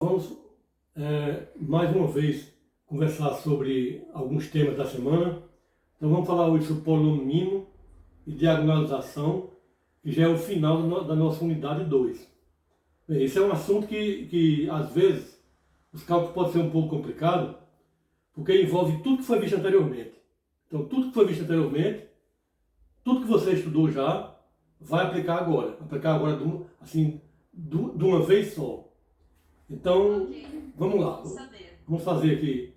Vamos mais uma vez conversar sobre alguns temas da semana. Então vamos falar hoje sobre polinomio e diagonalização, que já é o final da nossa unidade 2. Bem, esse é um assunto que às vezes os cálculos podem ser um pouco complicados, porque envolve tudo que foi visto anteriormente. Então tudo que foi visto anteriormente, tudo que você estudou já, vai aplicar agora. Aplicar agora de uma vez só. Então, vamos lá. Vamos fazer aqui,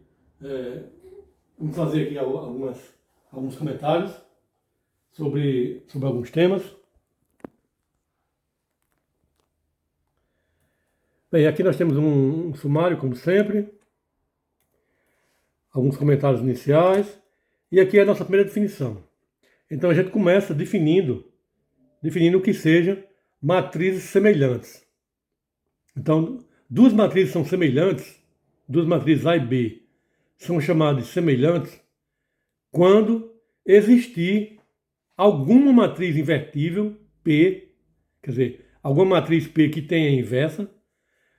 alguns comentários sobre alguns temas. Bem, aqui nós temos um sumário, como sempre, alguns comentários iniciais, e aqui é a nossa primeira definição. Então a gente começa definindo o que sejam matrizes semelhantes. Então, duas matrizes são semelhantes, duas matrizes A e B são chamadas de semelhantes quando existir alguma matriz invertível, P, quer dizer, alguma matriz P que tenha inversa,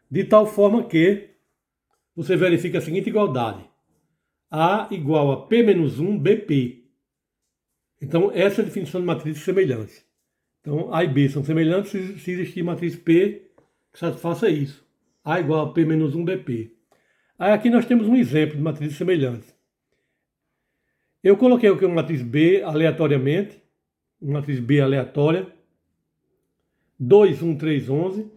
de tal forma que você verifica a seguinte igualdade: A igual a P menos 1 BP. Então, essa é a definição de matrizes semelhantes. Então, A e B são semelhantes se existir matriz P que satisfaça isso. A igual a P menos 1 BP. Aí aqui nós temos um exemplo de matrizes semelhantes. Eu coloquei aqui uma matriz B aleatoriamente, uma matriz B aleatória, 2, 1, 3, 11.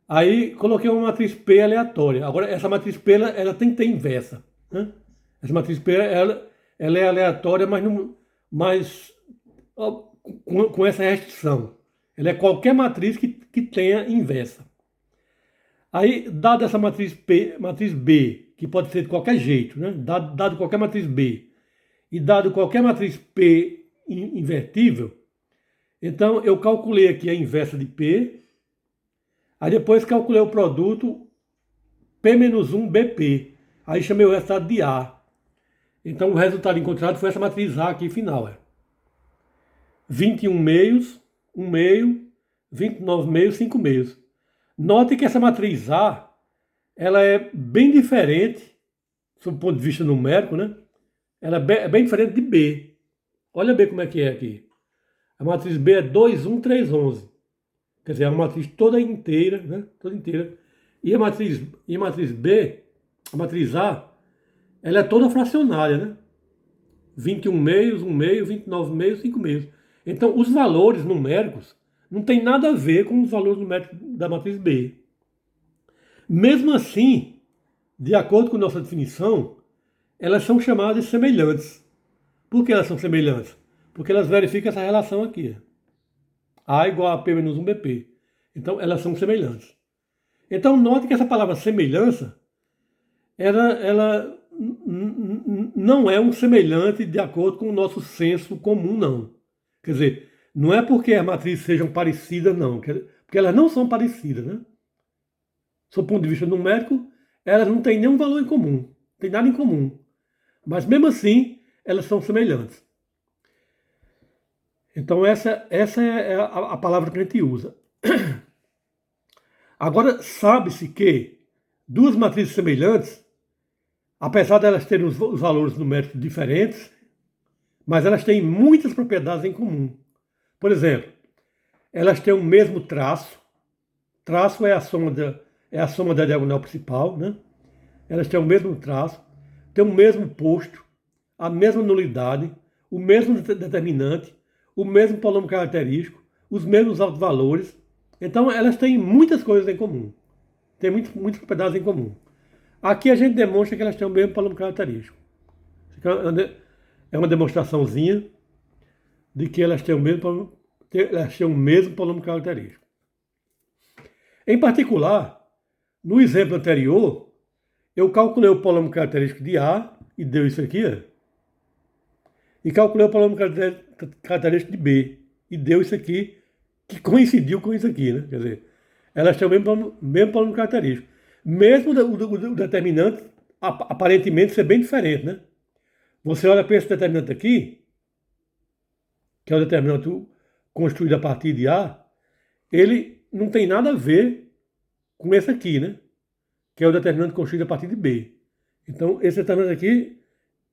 Aí coloquei uma matriz P aleatória. Agora, essa matriz P ela tem que ter inversa. Né? Essa matriz P ela é aleatória, mas com essa restrição. Ela é qualquer matriz que tenha inversa. Aí, dada essa matriz B, que pode ser de qualquer jeito, né? Dado qualquer matriz B, e dado qualquer matriz P invertível, então eu calculei aqui a inversa de P, aí depois calculei o produto P-1 BP, aí chamei o resultado de A. Então o resultado encontrado foi essa matriz A aqui final. 21 meios, 1 meio, 29 meios, 5 meios. Note que essa matriz A, ela é bem diferente, sob o ponto de vista numérico, né? Ela é bem diferente de B. Olha B como é que é aqui. A matriz B é 2, 1, 3, 11. Quer dizer, é uma matriz toda inteira, né? Toda inteira. E a matriz B, a matriz A, ela é toda fracionária, né? 21 meios, 1 meio, 29 meios, 5 meios. Então, os valores numéricos não tem nada a ver com os valores numéricos da matriz B. Mesmo assim, de acordo com nossa definição, elas são chamadas de semelhantes. Por que elas são semelhantes? Porque elas verificam essa relação aqui. A igual a P menos 1 BP. Então, elas são semelhantes. Então, note que essa palavra semelhança, ela não é um semelhante de acordo com o nosso senso comum, não. Quer dizer, não é porque as matrizes sejam parecidas, não. Porque elas não são parecidas, né? Do ponto de vista numérico, elas não têm nenhum valor em comum. Não tem nada em comum. Mas, mesmo assim, elas são semelhantes. Então, essa é a palavra que a gente usa. Agora, sabe-se que duas matrizes semelhantes, apesar de elas terem os valores numéricos diferentes, mas elas têm muitas propriedades em comum. Por exemplo, elas têm o mesmo traço. Traço é a soma da diagonal principal, né? Elas têm o mesmo traço, têm o mesmo posto, a mesma nulidade, o mesmo determinante, o mesmo polônimo característico, os mesmos altos valores. Então, elas têm muitas coisas em comum. Tem muitas propriedades em comum. Aqui a gente demonstra que elas têm o mesmo polônimo característico. É uma demonstraçãozinha de que elas têm o mesmo polônimo característico. Em particular, no exemplo anterior, eu calculei o polônimo característico de A, e deu isso aqui, e calculei o polônimo característico de B, e deu isso aqui, que coincidiu com isso aqui, né? Quer dizer, elas têm o mesmo polônimo característico. Mesmo o determinante aparentemente ser bem diferente, né? Você olha para esse determinante aqui, que é o determinante construído a partir de A, ele não tem nada a ver com esse aqui, né? que é o determinante construído a partir de B. Então, esse determinante aqui,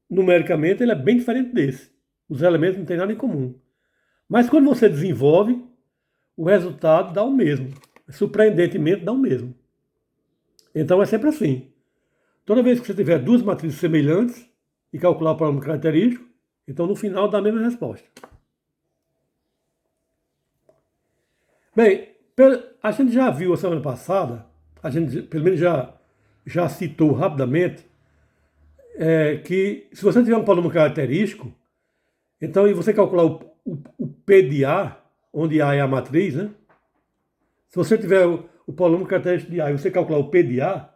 numericamente, ele é bem diferente desse. Os elementos não têm nada em comum. Mas quando você desenvolve, o resultado dá o mesmo. Surpreendentemente, dá o mesmo. Então, é sempre assim. Toda vez que você tiver duas matrizes semelhantes e calcular o problema característico, então no final dá a mesma resposta. Bem, a gente já viu a semana passada, a gente pelo menos já citou rapidamente, que se você tiver um polínômo característico, então e você calcular o P de A, onde A é a matriz, né? Se você tiver o polínômo característico de A e você calcular o P de A,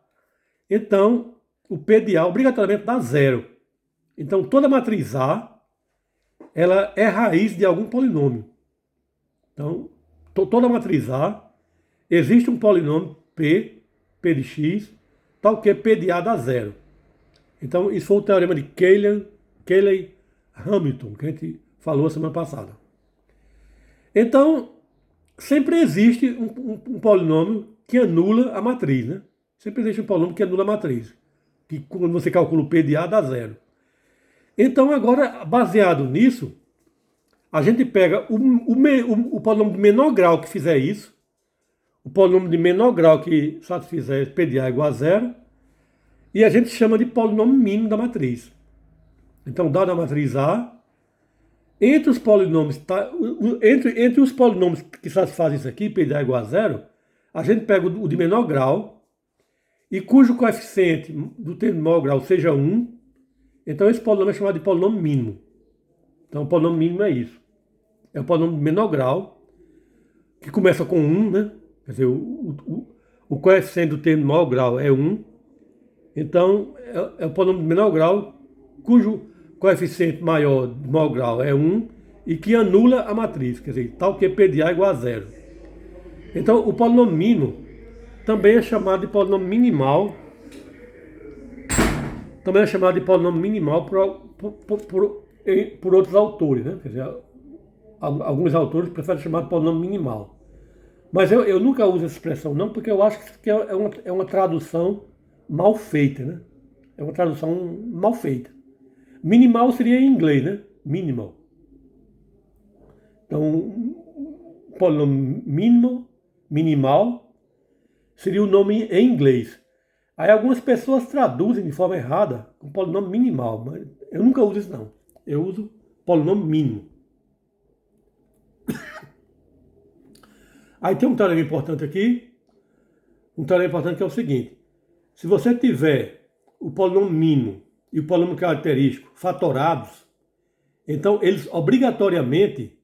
então o P de A obrigatoriamente dá zero. Então toda matriz A, ela é raiz de algum polinômio. Então, toda matriz A, existe um polinômio P de x, tal que P de A dá zero. Então, isso foi o teorema de Cayley-Hamilton, que a gente falou a semana passada. Então, sempre existe um polinômio que anula a matriz, né? Sempre existe um polinômio que anula a matriz, que quando você calcula o P de A dá zero. Então, agora, baseado nisso, a gente pega o polinômio de menor grau que fizer isso, o polinômio de menor grau que satisfizer P de A igual a zero, e a gente chama de polinômio mínimo da matriz. Então, dada a matriz A, entre os polinômios, entre os polinômios que satisfazem isso aqui, P de A igual a zero, a gente pega o de menor grau, e cujo coeficiente do termo de menor grau seja 1, então esse polinômio é chamado de polinômio mínimo. Então, o polinômio mínimo é isso. É o polinômio de menor grau, que começa com 1, né? Quer dizer, o coeficiente do termo de maior grau é 1. Então, é o polinômio de menor grau, cujo coeficiente maior de maior grau é 1 e que anula a matriz, quer dizer, tal que P de A é igual a zero. Então, o polinômio mínimo também é chamado de polinômio minimal. Também é chamado de polinômio minimal por outros autores, né? Quer dizer, alguns autores preferem chamar de polinômio minimal. Mas eu nunca uso essa expressão não, porque eu acho que é uma tradução mal feita, né? É uma tradução mal feita. Minimal seria em inglês, né? Minimal. Então, polinômio minimal, seria o nome em inglês. Aí algumas pessoas traduzem de forma errada com polinômio minimal, mas eu nunca uso isso não. Eu uso polinômio mínimo. Aí tem um teorema importante aqui, um teorema importante que é o seguinte: se você tiver o polinômio mínimo e o polinômio característico fatorados, então eles obrigatoriamente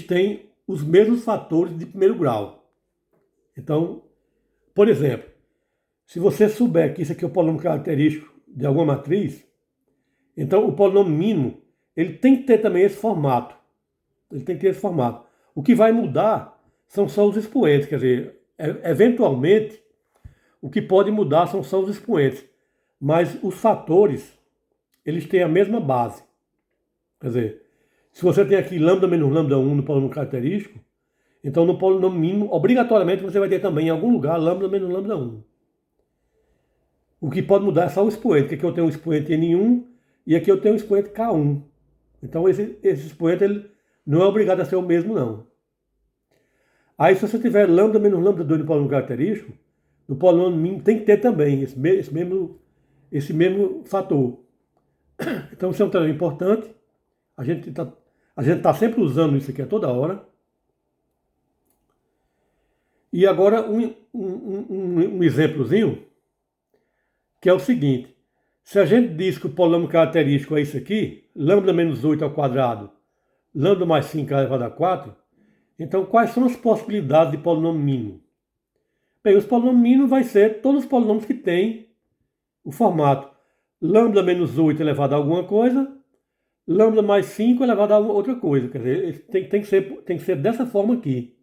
têm os mesmos fatores de primeiro grau. Então, por exemplo, se você souber que isso aqui é o polinômio característico de alguma matriz, então o polinômio mínimo ele tem que ter também esse formato. Ele tem que ter esse formato. O que vai mudar são só os expoentes, quer dizer, eventualmente o que pode mudar são só os expoentes, mas os fatores eles têm a mesma base. Quer dizer, se você tem aqui lambda menos lambda 1 no polinômio característico, então no polinômio mínimo, obrigatoriamente você vai ter também em algum lugar lambda menos lambda 1. O que pode mudar é só o expoente, porque aqui eu tenho um expoente N1 e aqui eu tenho um expoente K1. Então esse expoente ele não é obrigado a ser o mesmo não. Aí se você tiver lambda menos lambda 2 no polinômio característico, no polinômio mínimo tem que ter também esse mesmo fator. Então isso é um teorema importante. A gente tá sempre usando isso aqui a toda hora. E agora um exemplozinho, que é o seguinte: se a gente diz que o polinômio característico é isso aqui, lambda menos 8 ao quadrado, lambda mais 5 elevado a 4, então quais são as possibilidades de polinômio mínimo? Bem, os polinômios mínimos vai ser todos os polinômios que têm o formato lambda menos 8 elevado a alguma coisa, lambda mais 5 elevado a outra coisa. Quer dizer, tem que ser dessa forma aqui.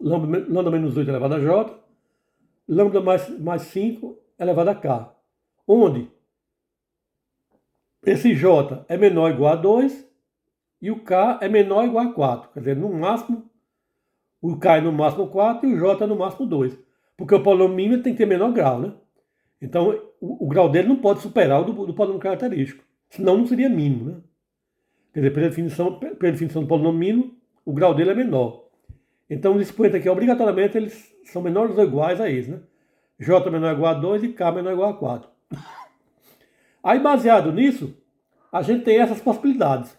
Lambda menos 8 elevado a J, lambda mais 5 elevado a K. Onde esse J é menor ou igual a 2 e o K é menor ou igual a 4. Quer dizer, no máximo, o K é no máximo 4 e o J é no máximo 2. Porque o polinômio mínimo tem que ter menor grau, né? Então, o grau dele não pode superar o do polinômio característico. Senão não seria mínimo, né? Quer dizer, pela definição do polinômio mínimo, o grau dele é menor. Então, os expoentes aqui, obrigatoriamente, eles são menores ou iguais a isso, né? J menor ou igual a 2 e K menor ou igual a 4. Aí, baseado nisso, a gente tem essas possibilidades.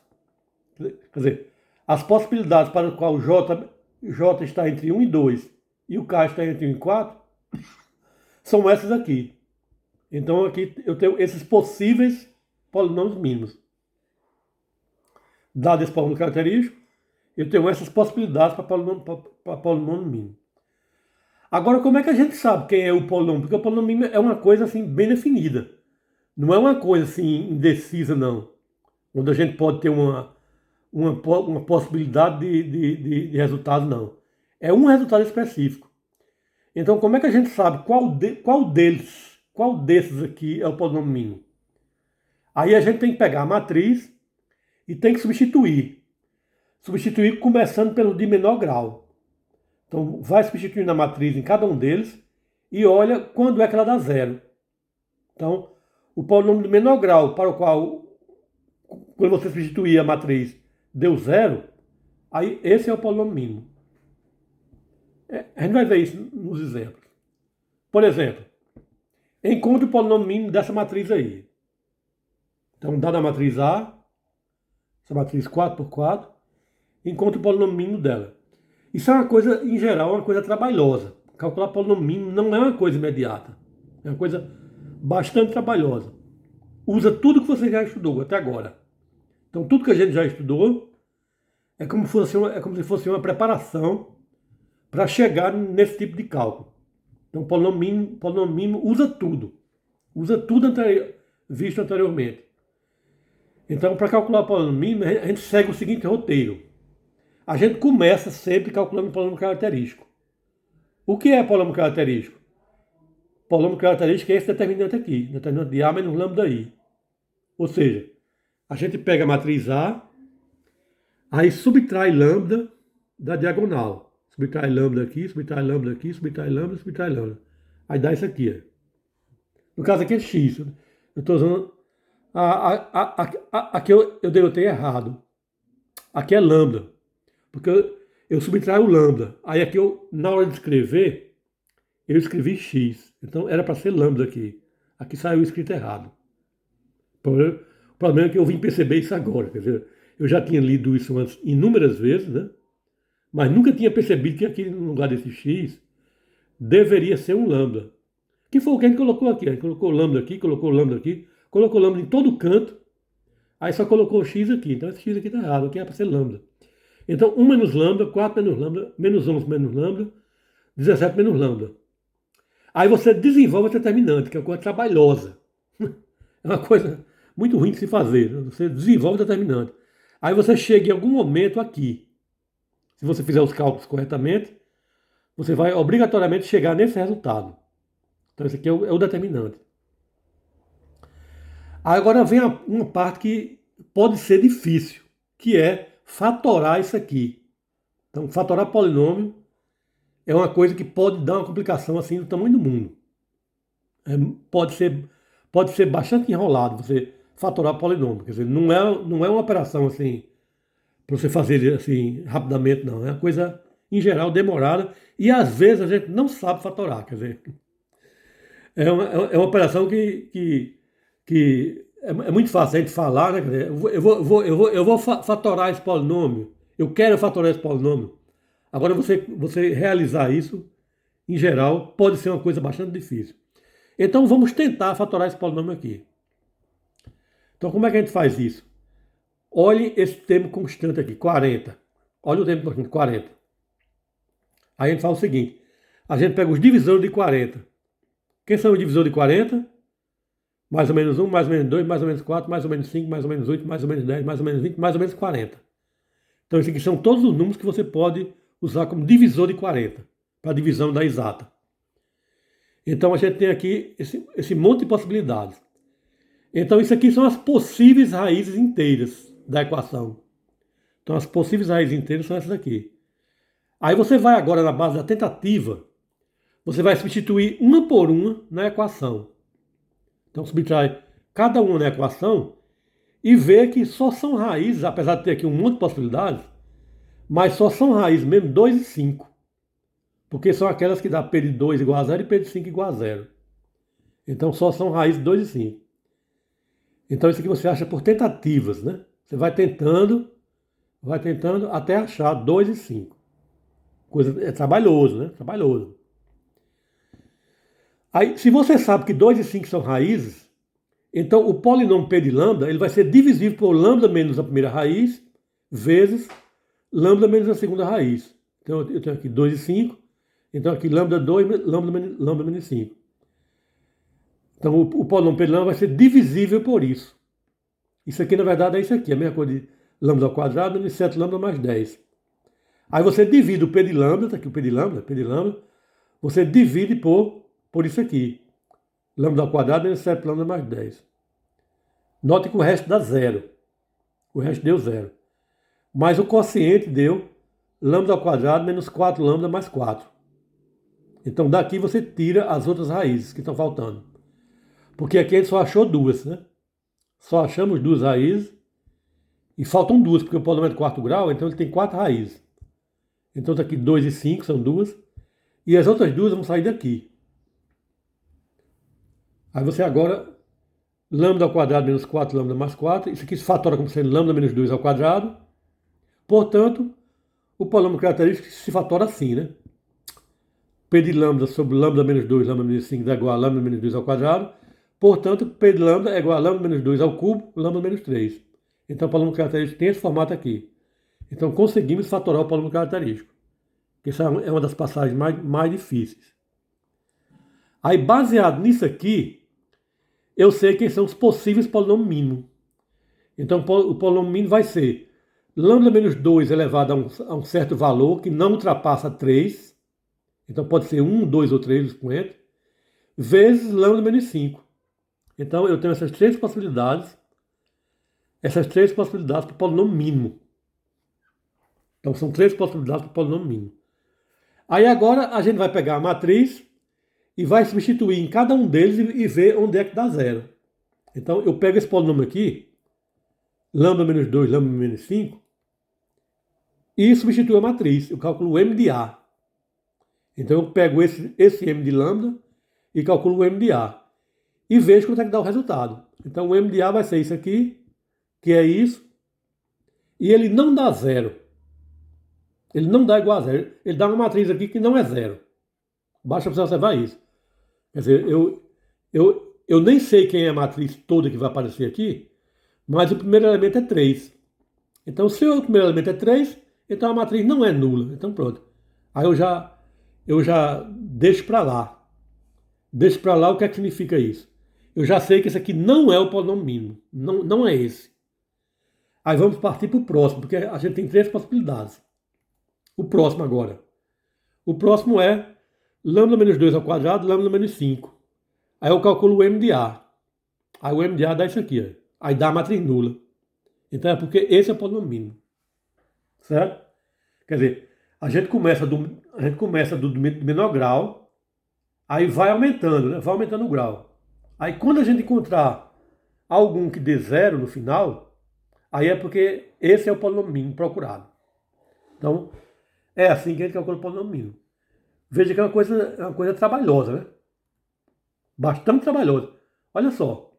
Quer dizer, as possibilidades para o qual o J está entre 1 e 2 e o K está entre 1 e 4 são essas aqui. Então, aqui eu tenho esses possíveis polinômios mínimos. Dado esse polinômio característico, eu tenho essas possibilidades para polinômio mínimo. Agora, como é que a gente sabe quem é o polinômio? Porque o polinômio mínimo é uma coisa assim bem definida. Não é uma coisa assim indecisa, não. Onde a gente pode ter uma possibilidade de resultado, não. É um resultado específico. Então, como é que a gente sabe qual desses aqui é o polinômio mínimo? Aí a gente tem que pegar a matriz e tem que substituir. Substituir começando pelo de menor grau. Então, vai substituindo a matriz em cada um deles e olha quando é que ela dá zero. Então, o polinômio de menor grau para o qual, quando você substituir a matriz, deu zero, aí esse é o polinômio mínimo. A gente vai ver isso nos exemplos. Por exemplo, encontre o polinômio mínimo dessa matriz aí. Então, dada a matriz A, essa matriz 4 por 4, encontre o polinômio mínimo dela. Isso é uma coisa, em geral, uma coisa trabalhosa. Calcular polinômio mínimo não é uma coisa imediata. É uma coisa bastante trabalhosa. Usa tudo que você já estudou até agora. Então, tudo que a gente já estudou é como se fosse uma preparação para chegar nesse tipo de cálculo. Então, polinômio mínimo usa tudo. Usa tudo visto anteriormente. Então, para calcular o polinômio mínimo, a gente segue o seguinte roteiro. A gente começa sempre calculando o polinômio característico. O que é polinômio característico? Polinômio característico é esse determinante aqui, determinante de A menos lambda I. Ou seja, a gente pega a matriz A, aí subtrai lambda da diagonal. Subtrai lambda aqui, subtrai lambda aqui, subtrai lambda, subtrai lambda. Aí dá isso aqui. No caso aqui é X. Eu estou usando... Aqui eu derrotei errado. Aqui é lambda. Porque eu subtraio o lambda. Aí aqui na hora de escrever, eu escrevi X. Então era para ser lambda aqui. Aqui saiu escrito errado. O problema é que eu vim perceber isso agora. Quer dizer, eu já tinha lido isso antes inúmeras vezes, né? Mas nunca tinha percebido que aqui no lugar desse X deveria ser um lambda. Que foi o que a gente colocou aqui. A gente colocou lambda aqui, colocou lambda aqui, colocou lambda em todo canto. Aí só colocou X aqui. Então esse X aqui está errado. Aqui é para ser lambda. Então 1 menos lambda, 4 menos lambda, menos 11 menos lambda, 17 menos lambda. Aí você desenvolve a determinante, que é uma coisa trabalhosa. É uma coisa muito ruim de se fazer. Você desenvolve a determinante. Aí você chega em algum momento aqui. Se você fizer os cálculos corretamente, você vai obrigatoriamente chegar nesse resultado. Então esse aqui é o determinante. Agora vem uma parte que pode ser difícil, que é fatorar isso aqui. Então, fatorar polinômio é uma coisa que pode dar uma complicação assim do tamanho do mundo. Pode ser bastante enrolado você fatorar polinômio. Quer dizer, não é uma operação assim para você fazer assim rapidamente, não. É uma coisa, em geral, demorada e às vezes a gente não sabe fatorar. Quer dizer, é uma operação que é muito fácil a gente falar, né? Quer dizer, eu vou fatorar esse polinômio. Eu quero fatorar esse polinômio. Agora, você realizar isso, em geral, pode ser uma coisa bastante difícil. Então, vamos tentar fatorar esse polinômio aqui. Então, como é que a gente faz isso? Olhe esse termo constante aqui, 40. Olha o termo constante, 40. Aí a gente faz o seguinte. A gente pega os divisores de 40. Quem são os divisores de 40? Mais ou menos 1, mais ou menos 2, mais ou menos 4, mais ou menos 5, mais ou menos 8, mais ou menos 10, mais ou menos 20, mais ou menos 40. Então, esses aqui são todos os números que você pode usar como divisor de 40, para a divisão da exata. Então, a gente tem aqui esse monte de possibilidades. Então, isso aqui são as possíveis raízes inteiras da equação. Então, as possíveis raízes inteiras são essas aqui. Aí você vai agora na base da tentativa você vai substituir uma por uma na equação. Então subtrai cada uma na equação e vê que só são raízes, apesar de ter aqui um monte de possibilidades, mas só são raízes mesmo 2 e 5. Porque são aquelas que dá P de 2 igual a 0 e P de 5 igual a 0. Então só são raízes 2 e 5. Então isso aqui você acha por tentativas, né? Você vai tentando até achar 2 e 5. É trabalhoso, né? Trabalhoso. Aí, se você sabe que 2 e 5 são raízes, então o polinômio P de lambda ele vai ser divisível por lambda menos a primeira raiz vezes lambda menos a segunda raiz. Então eu tenho aqui 2 e 5, então aqui lambda 2, lambda menos 5. Então o polinômio P de lambda vai ser divisível por isso. Isso aqui na verdade é isso aqui, a mesma coisa de lambda ao quadrado menos 7 lambda mais 10. Aí você divide o P de lambda, tá aqui o P de lambda, você divide por isso aqui. Lambda ao quadrado menos 7 lambda mais 10. Note que o resto dá zero. O resto deu zero. Mas o quociente deu lambda ao quadrado menos 4 lambda mais 4. Então daqui você tira as outras raízes que estão faltando. Porque aqui a gente só achou duas, né? Só achamos duas raízes. E faltam duas, porque o polinômio é de quarto grau, então ele tem 4 raízes. Então tá aqui 2 e 5 são duas. E as outras duas vão sair daqui. Aí você agora, lambda ao quadrado menos 4 lambda mais 4. Isso aqui se fatora como sendo lambda menos 2 ao quadrado. Portanto, o polinômio característico se fatora assim, né? P de lambda sobre lambda menos 2, lambda menos 5 é igual a lambda menos 2 ao quadrado. Portanto, P de lambda é igual a lambda menos 2 ao cubo, lambda menos 3. Então, o polinômio característico tem esse formato aqui. Então, conseguimos fatorar o polinômio característico. Essa é uma das passagens mais difíceis. Aí, baseado nisso aqui, eu sei quem são os possíveis polinômios mínimos. Então, o polinômio mínimo vai ser lambda menos 2 elevado a um certo valor que não ultrapassa 3. Então, pode ser 1, 2 ou 3 os expoentes, vezes lambda menos 5. Então, eu tenho essas três possibilidades para o polinômio mínimo. Então, são 3 possibilidades para o polinômio mínimo. Aí, agora, a gente vai pegar a matriz e vai substituir em cada um deles e ver onde é que dá zero. Então, eu pego esse polinômio aqui, lambda menos 2, lambda menos 5, e substituo a matriz. Eu calculo o m de A. Então, eu pego esse m de lambda e calculo o m de A. E vejo quanto é que dá o resultado. Então, o m de A vai ser isso aqui, que é isso, e ele não dá zero. Ele não dá igual a zero. Ele dá uma matriz aqui que não é zero. Basta você observar isso. Quer dizer, eu nem sei quem é a matriz toda que vai aparecer aqui, mas o primeiro elemento é 3. Então, se o primeiro elemento é 3, então a matriz não é nula. Então, pronto. Aí eu já deixo para lá. Deixo para lá o que é que significa isso. Eu já sei que esse aqui não é o polinômio mínimo. Não é esse. Aí vamos partir para o próximo, porque a gente tem 3 possibilidades. O próximo agora. O próximo é lambda menos 2 ao quadrado, lambda menos 5. Aí eu calculo o m de A. Aí o m de A dá isso aqui. Ó. Aí dá a matriz nula. Então é porque esse é o polinômio mínimo. Certo? Quer dizer, a gente começa do menor grau, aí vai aumentando, né? Vai aumentando o grau. Aí quando a gente encontrar algum que dê zero no final, aí é porque esse é o polinômio mínimo procurado. Então, é assim que a gente calcula o polinômio mínimo. Veja que é uma coisa trabalhosa, né? Bastante trabalhosa. Olha só.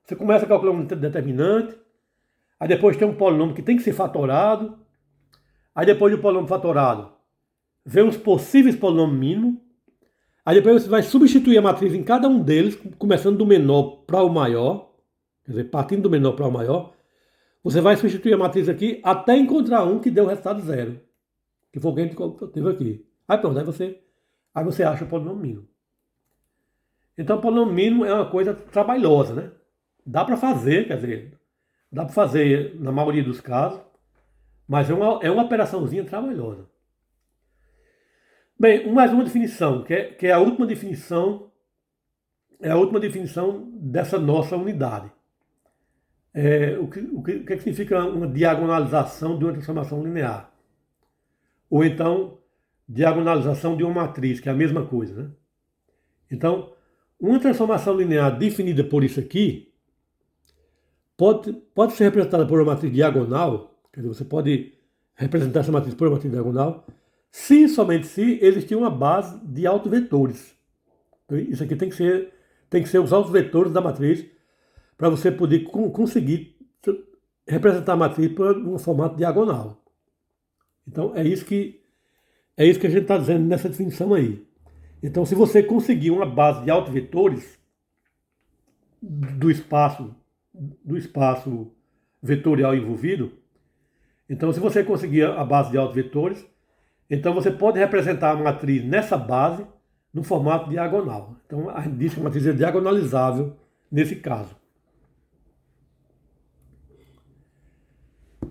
Você começa a calcular um determinante, aí depois tem um polinômio que tem que ser fatorado, aí depois do polinômio fatorado, vem os possíveis polinômios mínimos, aí depois você vai substituir a matriz em cada um deles, começando do menor para o maior, quer dizer, partindo do menor para o maior, você vai substituir a matriz aqui até encontrar um que dê o resultado zero, que foi o que a gente teve aqui. Aí pronto, aí você acha o polinômio mínimo. Então o polinômio mínimo é uma coisa trabalhosa, né? Dá para fazer, quer dizer, dá para fazer na maioria dos casos, mas é uma operaçãozinha trabalhosa. Bem, mais uma definição, que é a última definição, dessa nossa unidade. O que significa uma diagonalização de uma transformação linear? Ou então, diagonalização de uma matriz, que é a mesma coisa, né? Então, uma transformação linear definida por isso aqui pode ser representada por uma matriz diagonal, quer dizer, você pode representar essa matriz por uma matriz diagonal, se somente se existir uma base de autovetores. Então, isso aqui tem que ser os autovetores da matriz para você poder conseguir representar a matriz por um formato diagonal. Então, é isso que a gente está dizendo nessa definição aí. Então, se você conseguir uma base de autovetores do espaço vetorial envolvido, então se você conseguir a base de autovetores, então você pode representar a matriz nessa base no formato diagonal. Então, a gente diz que a matriz é diagonalizável nesse caso.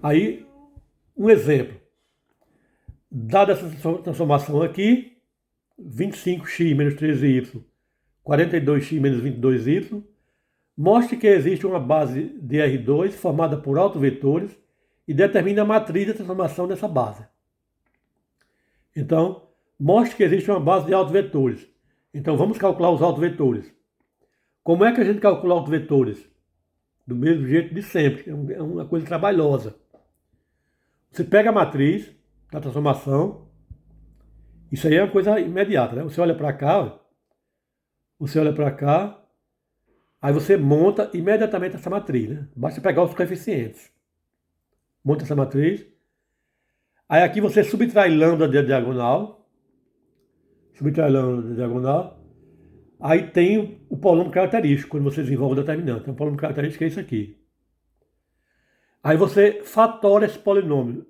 Aí, um exemplo. Dada essa transformação aqui, 25x menos 13y, 42x menos 22y, mostre que existe uma base de R2 formada por autovetores e determine a matriz da transformação dessa base. Então, mostre que existe uma base de autovetores. Então, vamos calcular os autovetores. Como é que a gente calcula autovetores? Do mesmo jeito de sempre, é uma coisa trabalhosa. Você pega a matriz da transformação, isso aí é uma coisa imediata, né? Você olha para cá, aí você monta imediatamente essa matriz, né? Basta pegar os coeficientes. Monta essa matriz. Aí aqui você subtrai lambda da diagonal. Aí tem o polônimo característico, quando você desenvolve o determinante. Então, o polônimo característico é isso aqui. Aí você fatora esse polinômio.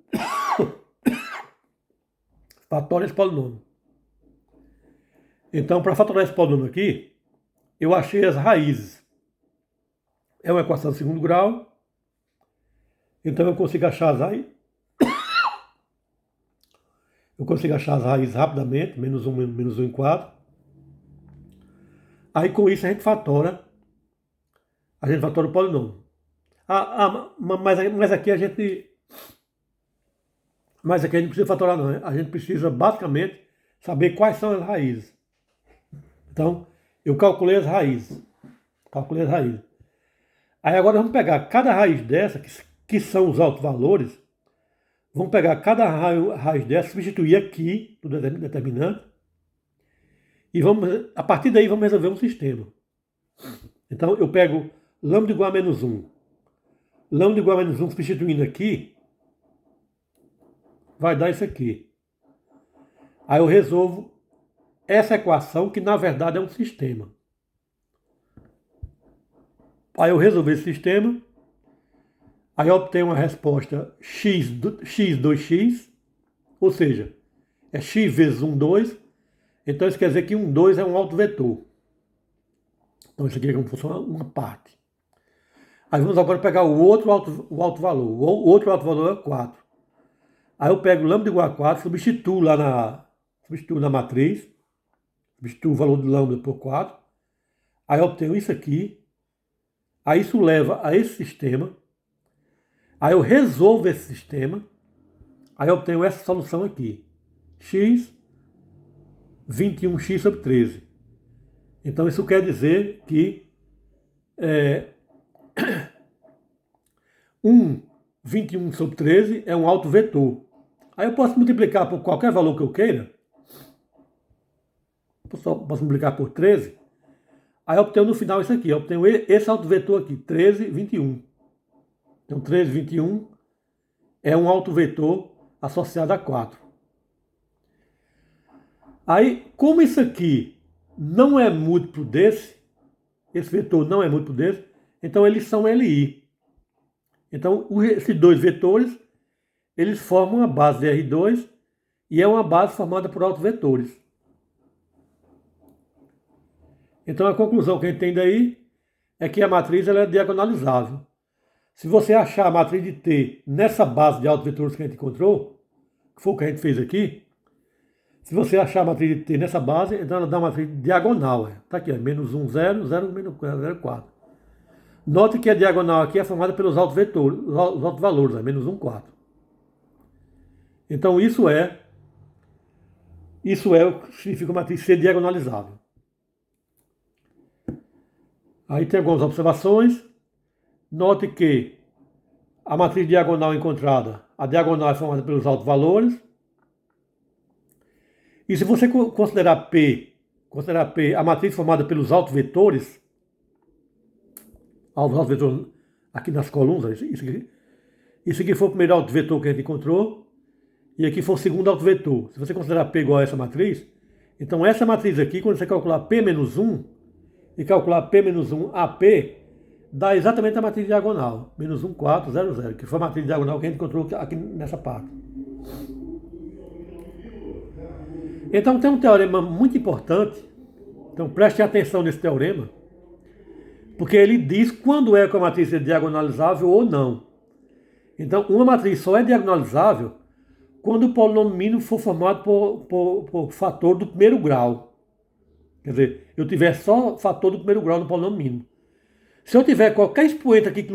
Fatora esse polinômio. Então, para fatorar esse polinômio aqui, eu achei as raízes. É uma equação de segundo grau. Então, eu consigo achar as raízes. Eu consigo achar as raízes rapidamente, menos 1 em 4. Aí, com isso, a gente fatora o polinômio. Mas aqui a gente... Mas aqui a gente não precisa fatorar não, né? A gente precisa basicamente saber quais são as raízes. Então, eu calculei as raízes. Aí agora vamos pegar cada raiz dessa, que são os autovalores, vamos pegar cada raiz dessa, substituir aqui no determinante, e a partir daí vamos resolver um sistema. Então eu pego lambda igual a menos 1. Lambda igual a menos 1 substituindo aqui, vai dar isso aqui. Aí eu resolvo essa equação, que na verdade é um sistema. Aí eu resolvi esse sistema, aí eu obtenho uma resposta x 2x, ou seja, é x vezes 1, 2, então isso quer dizer que 1, 2 é um autovetor. Então isso aqui é como se fosse uma parte. Aí vamos agora pegar o outro alto valor. O outro alto valor é 4. Aí eu pego lambda igual a 4, substituo na matriz, substituo o valor de lambda por 4, aí eu obtenho isso aqui, aí isso leva a esse sistema, aí eu resolvo esse sistema, aí eu obtenho essa solução aqui, x 21x sobre 13. Então isso quer dizer que 21 sobre 13 é um autovetor. Aí eu posso multiplicar por qualquer valor que eu queira. Posso multiplicar por 13. Aí eu obtenho no final isso aqui. Eu obtenho esse autovetor aqui, 13, 21. Então 13, 21 é um autovetor associado a 4. Aí, como isso aqui não é múltiplo desse, esse vetor não é múltiplo desse, então eles são LI. Então, esses dois vetores, eles formam a base de R2 e é uma base formada por autovetores. Então, a conclusão que a gente tem daí é que a matriz ela é diagonalizável. Se você achar a matriz de T nessa base de autovetores que a gente encontrou, que foi o que a gente fez aqui, se você achar a matriz de T nessa base, então ela dá uma matriz diagonal. Está aqui, menos 1, 0, 0, menos 0, 4. Note que a diagonal aqui é formada pelos autovetores, os autovalores, menos 1, 4. Então isso é o que significa a matriz ser diagonalizável. Aí tem algumas observações. Note que a matriz diagonal encontrada, a diagonal é formada pelos altos valores. E se você considerar P a matriz formada pelos autovetores, autovetores aqui nas colunas, isso aqui foi o primeiro autovetor que a gente encontrou, e aqui foi o segundo autovetor. Se você considerar P igual a essa matriz, então essa matriz aqui, quando você calcular P menos 1 e calcular P menos 1 AP, dá exatamente a matriz diagonal, menos 1, 4, 0, 0, que foi a matriz diagonal que a gente encontrou aqui nessa parte. Então tem um teorema muito importante, então preste atenção nesse teorema, porque ele diz quando é que a matriz é diagonalizável ou não. Então uma matriz só é diagonalizável quando o polinômio mínimo for formado por fator do primeiro grau. Quer dizer, eu tiver só fator do primeiro grau no polinômio mínimo. Se eu tiver qualquer expoente aqui que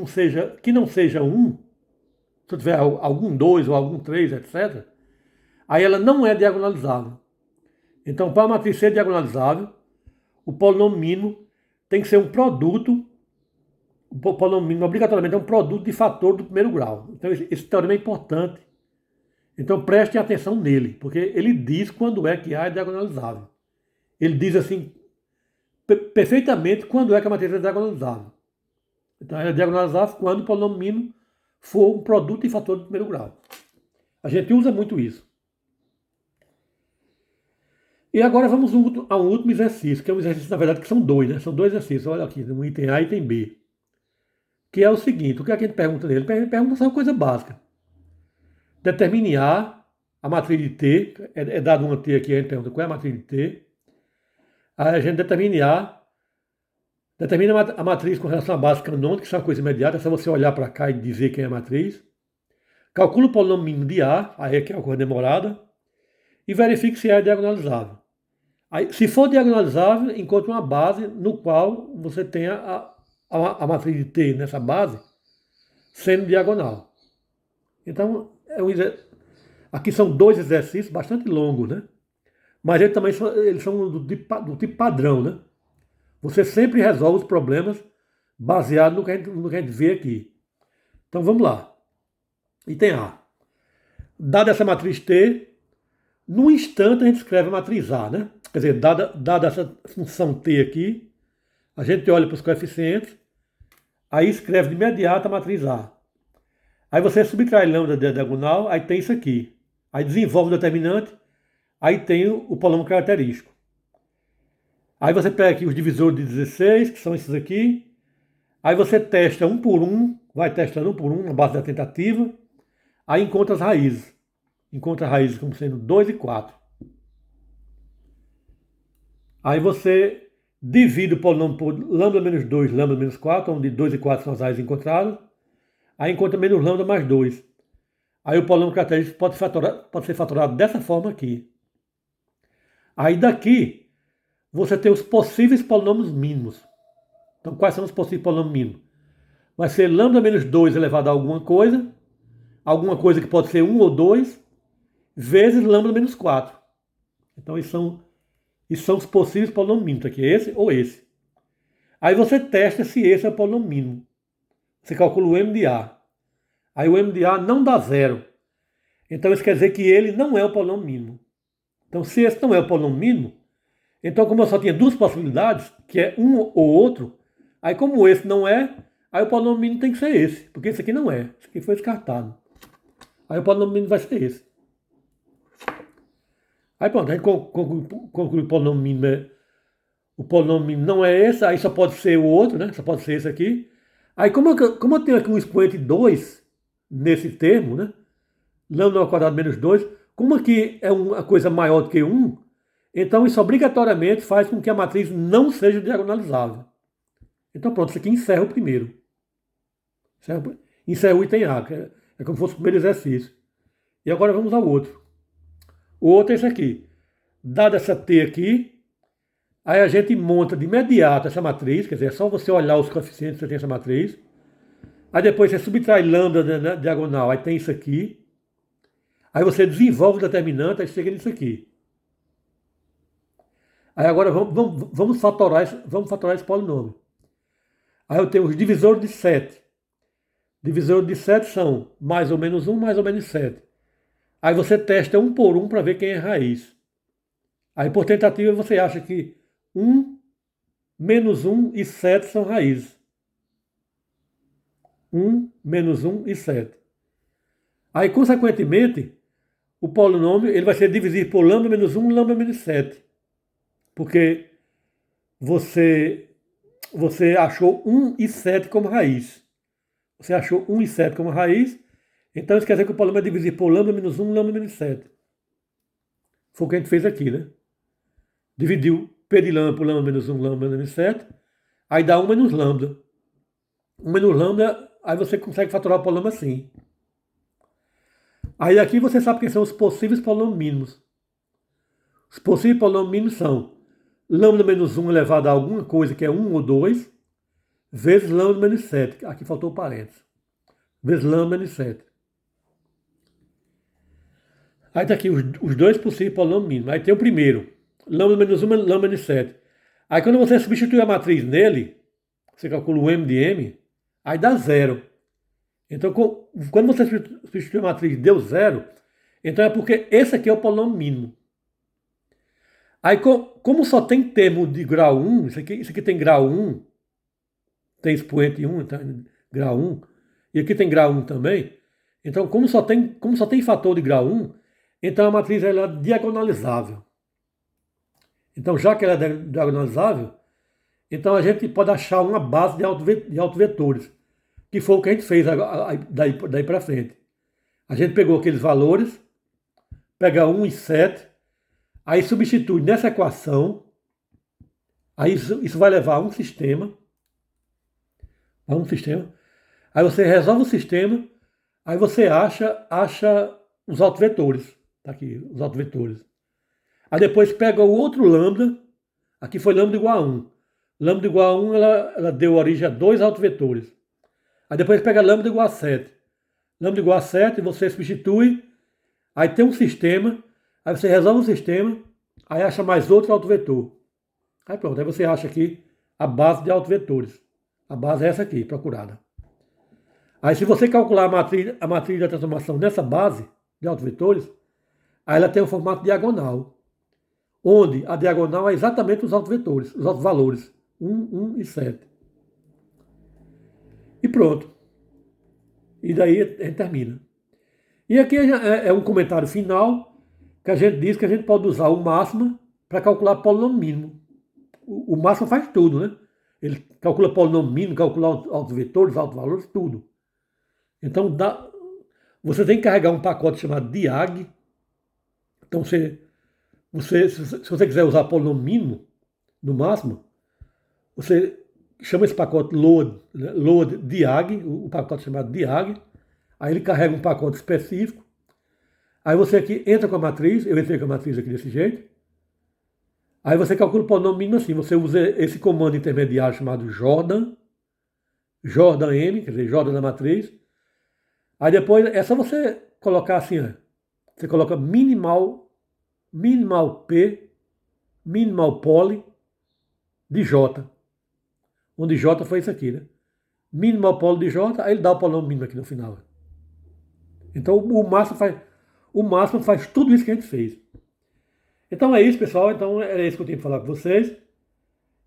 não seja 1, se eu tiver algum 2 ou algum 3, etc., aí ela não é diagonalizável. Então, para a matriz ser diagonalizável, o polinômio mínimo tem que ser um produto, o polinômio mínimo obrigatoriamente é um produto de fator do primeiro grau. Então, esse teorema é importante. Então, prestem atenção nele, porque ele diz quando é que A é diagonalizável. Ele diz assim, perfeitamente quando é que a matriz é diagonalizável. Então, ela é diagonalizável quando o polinômio mínimo for um produto de fator do primeiro grau. A gente usa muito isso. E agora vamos a um último exercício, que é um exercício, na verdade, que são dois, né? São dois exercícios, olha aqui, um item A e item B. Que é o seguinte, o que a gente pergunta nele? Ele pergunta só uma coisa básica. Determine a matriz de T, é dado uma T aqui, a gente pergunta qual é a matriz de T. Aí a gente determina a matriz com relação à base canônica, que isso é uma coisa imediata, é só você olhar para cá e dizer quem é a matriz. Calcula o polinômio mínimo de A, aí é que é uma coisa demorada, e verifique se é diagonalizável. Aí, se for diagonalizável, encontre uma base no qual você tenha a matriz de T nessa base sendo diagonal. Então, aqui são dois exercícios bastante longos, né? Mas eles são do tipo padrão, né? Você sempre resolve os problemas baseado no que a gente vê aqui. Então vamos lá. Item A. Dada essa matriz T, no instante a gente escreve a matriz A, né? Quer dizer, dada essa função T aqui, a gente olha para os coeficientes, aí escreve de imediato a matriz A. Aí você subtrai lambda da diagonal, aí tem isso aqui. Aí desenvolve o determinante, aí tem o polinômio característico. Aí você pega aqui os divisores de 16, que são esses aqui. Aí você testa um por um, vai testando um por um na base da tentativa. Aí encontra as raízes. Encontra as raízes como sendo 2 e 4. Aí você divide o polinômio por lambda menos 2, lambda menos 4, onde 2 e 4 são as raízes encontradas. Aí encontra menos lambda mais 2. Aí o polinômio característico pode ser fatorado dessa forma aqui. Aí daqui você tem os possíveis polinômios mínimos. Então quais são os possíveis polinômios mínimos? Vai ser lambda menos 2 elevado a alguma coisa que pode ser 1 ou 2, vezes lambda menos 4. Então isso são os possíveis polinômios mínimos, aqui, esse ou esse. Aí você testa se esse é o polinômio mínimo. Você calcula o M de A. Aí o M de A não dá zero. Então isso quer dizer que ele não é o polinômio mínimo. Então se esse não é o polinômio mínimo, então como eu só tinha duas possibilidades, que é um ou outro, aí como esse não é, aí o polinômio mínimo tem que ser esse, porque esse aqui não é. Esse aqui foi descartado. Aí o polinômio mínimo vai ser esse. Aí pronto, a gente conclui o polinômio mínimo. O polinômio mínimo não é esse, aí só pode ser o outro, né? Só pode ser esse aqui. Aí como eu tenho aqui um expoente 2 nesse termo, né? Lambda ao quadrado menos 2, como aqui é uma coisa maior do que 1, então isso obrigatoriamente faz com que a matriz não seja diagonalizável. Então pronto, isso aqui encerra o primeiro. Encerra o item A, que é como se fosse o primeiro exercício. E agora vamos ao outro. O outro é esse aqui. Dada essa T aqui, aí a gente monta de imediato essa matriz, quer dizer, é só você olhar os coeficientes, você tem essa matriz. Aí depois você subtrai lambda na diagonal, aí tem isso aqui. Aí você desenvolve o determinante, aí chega nisso aqui. Aí agora vamos fatorar esse polinômio. Aí eu tenho os divisores de 7. Divisores de 7 são mais ou menos 1, mais ou menos 7. Aí você testa um por um para ver quem é raiz. Aí por tentativa você acha que 1, menos 1 e 7 são raízes. 1, menos 1 e 7. Aí, consequentemente, o polinômio ele vai ser divisível por lambda menos 1, lambda menos 7. Porque você achou 1 e 7 como raiz. Você achou 1 e 7 como raiz, então isso quer dizer que o polinômio é divisível por lambda menos 1, lambda menos 7. Foi o que a gente fez aqui, né? Dividiu P de lambda por lambda menos 1, lambda menos 7, aí dá 1 menos lambda. 1 menos lambda, aí você consegue fatorar o polinômio assim. Aí aqui você sabe quem são os possíveis polinômios mínimos. Os possíveis polinômios mínimos são lambda menos 1 elevado a alguma coisa que é 1 ou 2, vezes lambda menos 7. Aqui faltou o parênteses. Vezes lambda menos 7. Aí tá aqui os dois possíveis polinômios mínimos. Aí tem o primeiro, lambda menos 1, lambda menos 7. Aí quando você substitui a matriz nele, você calcula o m de m, aí dá zero. Então quando você substitui a matriz e deu zero, então é porque esse aqui é o polinômio mínimo. Aí como só tem termo de grau 1, isso aqui tem grau 1, tem expoente 1, então, grau 1, e aqui tem grau 1 também, então como só tem fator de grau 1, então a matriz ela é diagonalizável. Então já que ela é diagonalizável, então a gente pode achar uma base de autovetores, que foi o que a gente fez daí para frente. A gente pegou aqueles valores, pega 1 e 7, aí substitui nessa equação, aí isso vai levar a um sistema, aí você resolve o sistema, aí você acha os autovetores, tá aqui, os autovetores. Aí depois pega o outro lambda, aqui foi lambda igual a 1. Lambda igual a 1, ela deu origem a dois autovetores. Aí depois pega lambda igual a 7. Lambda igual a 7, você substitui, aí tem um sistema, aí você resolve o sistema, aí acha mais outro autovetor. Aí pronto, aí você acha aqui a base de autovetores. A base é essa aqui, procurada. Aí se você calcular a matriz da transformação nessa base de autovetores, aí ela tem um formato diagonal, onde a diagonal é exatamente os autovetores, os autovalores, 1, 1 e 7. E pronto. E daí a gente termina. E aqui é um comentário final, que a gente diz que a gente pode usar o máximo para calcular polinômio mínimo. O máximo faz tudo, né? Ele calcula polinômio mínimo, calcula autovetores, autovalores, tudo. Então você tem que carregar um pacote chamado diag. Então se você quiser usar polinômio mínimo, no máximo, você chama esse pacote load, né? Load diag, o pacote chamado diag. Aí ele carrega um pacote específico. Aí você aqui entra com a matriz, eu entrei com a matriz aqui desse jeito. Aí você calcula o polinômio mínimo assim, você usa esse comando intermediário chamado Jordan M, quer dizer, Jordan da matriz. Aí depois é só você colocar assim, ó, você coloca minimal P, minimal poly de J. Onde J foi isso aqui, né? Minimal poly de J, aí ele dá o polinômio mínimo aqui no final. Então o máximo faz tudo isso que a gente fez. Então é isso, pessoal. Então era isso que eu tinha que falar com vocês.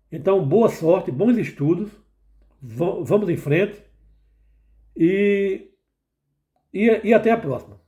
Então boa sorte, bons estudos. Vamos em frente. E até a próxima.